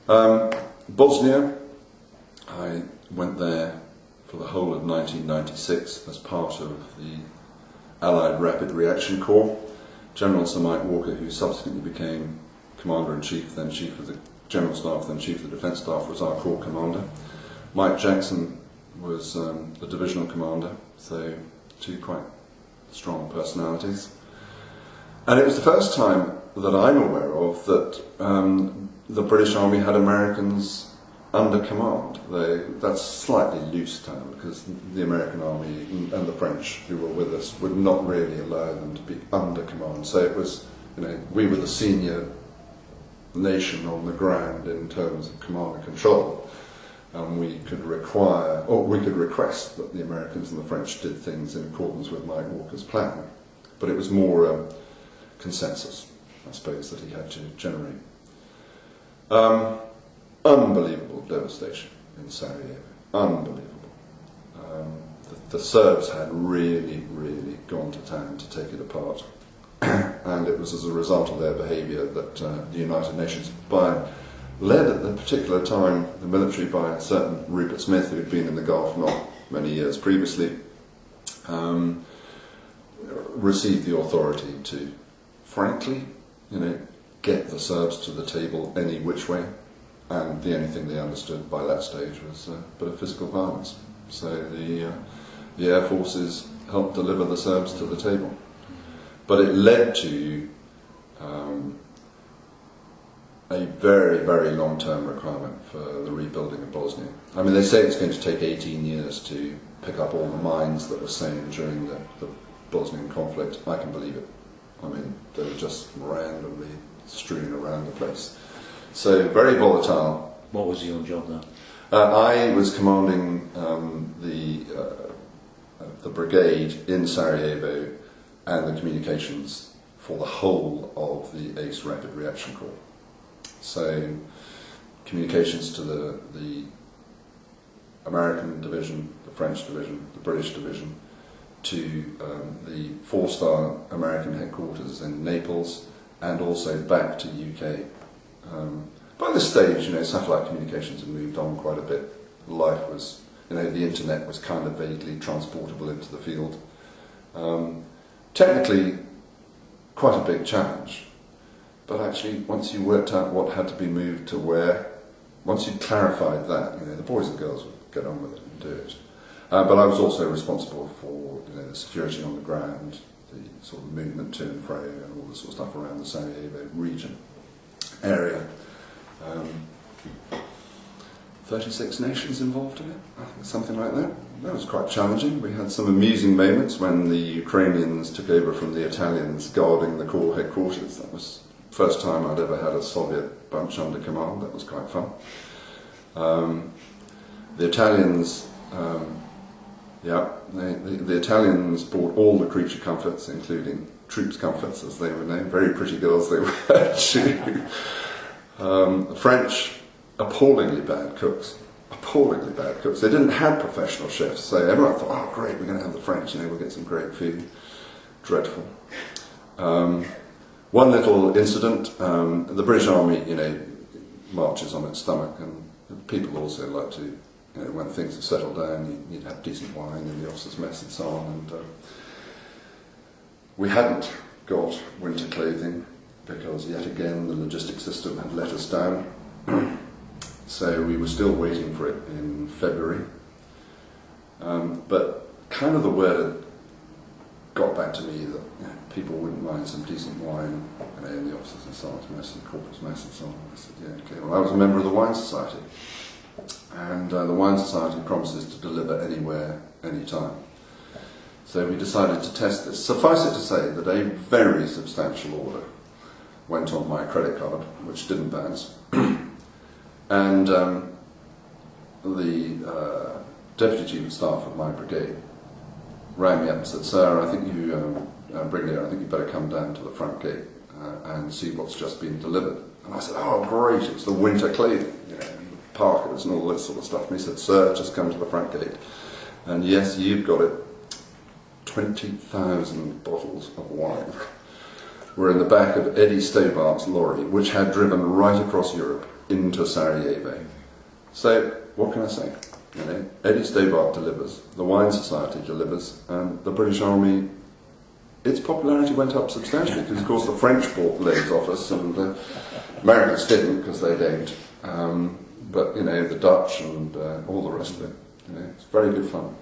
Bosnia, I went there for the whole of 1996 as part of the Allied Rapid Reaction Corps. General Sir Mike Walker, who subsequently became Commander-in-Chief, then Chief of the General Staff, then Chief of the Defence Staff, was our Corps Commander. Mike Jackson was the Divisional Commander, so two quite strong personalities. And it was the first time that I'm aware of that the British Army had Americans under command. That's a slightly loose term, because the American Army and the French who were with us would not really allow them to be under command. So it was, we were the senior nation on the ground in terms of command and control, and we could require, or we could request, that the Americans and the French did things in accordance with Mike Walker's plan. But it was more a consensus, I suppose, that he had to generate. Unbelievable devastation in Sarajevo. Unbelievable. The Serbs had really, really gone to town to take it apart. And it was as a result of their behaviour that the United Nations, led at the particular time, the military, by a certain Rupert Smith, who had been in the Gulf not many years previously, received the authority to, frankly, get the Serbs to the table any which way. And the only thing they understood by that stage was a bit of physical violence. So the Air Forces helped deliver the Serbs to the table. But it led to a very, very long-term requirement for the rebuilding of Bosnia. I mean, they say it's going to take 18 years to pick up all the mines that were sown during the Bosnian conflict. I can believe it. I mean, they were just randomly strewn around the place. So, very volatile. What was your job then? I was commanding the brigade in Sarajevo and the communications for the whole of the ACE Rapid Reaction Corps. So, communications to the American division, the French division, the British division, to the 4-star American headquarters in Naples, and also back to UK. By this stage, satellite communications had moved on quite a bit. Life was, the internet was kind of vaguely transportable into the field. Technically, quite a big challenge. But actually, once you worked out what had to be moved to where, once you clarified that, the boys and girls would get on with it and do it. But I was also responsible for the security on the ground, the sort of movement to and fro, and all this sort of stuff around the Sarajevo region area. 36 nations involved in it, I think, something like that. That was quite challenging. We had some amusing moments when the Ukrainians took over from the Italians guarding the Corps headquarters. That was the first time I'd ever had a Soviet bunch under command. That was quite fun. The Italians, the Italians bought all the creature comforts, including troops' comforts, as they were named. Very pretty girls they were, too. The French, appallingly bad cooks. Appallingly bad cooks. They didn't have professional chefs, so everyone thought, oh great, we're going to have the French, we'll get some great food. Dreadful. One little incident, the British Army, marches on its stomach, and people also like to, when things have settled down, you'd have decent wine in the officers' mess and so on, and we hadn't got winter clothing, because yet again the logistics system had let us down. So we were still waiting for it in February. But kind of the word had got back to me that people wouldn't mind some decent wine in the officers' and sergeants' mess and corporal's mess and so on. I said, yeah, okay. Well, I was a member of the Wine Society. And the Wine Society promises to deliver anywhere, anytime. So we decided to test this. Suffice it to say that a very substantial order went on my credit card, which didn't bounce. And the Deputy Chief of Staff of my brigade rang me up and said, "Sir, I think you, Brigadier, I think you better come down to the front gate and see what's just been delivered." And I said, "Oh, great, it's the winter clothing, parkas and all this sort of stuff." And he said, "Sir, just come to the front gate. And yes, you've got it, 20,000 bottles of wine were in the back of Eddie Stobart's lorry, which had driven right across Europe into Sarajevo. So, what can I say? You know, Eddie Stobart delivers, the Wine Society delivers, and the British Army, its popularity went up substantially because, of course, the French bought loads off us, and the Americans didn't because they don't. But, you know, the Dutch and all the rest of it. You know, it's very good fun.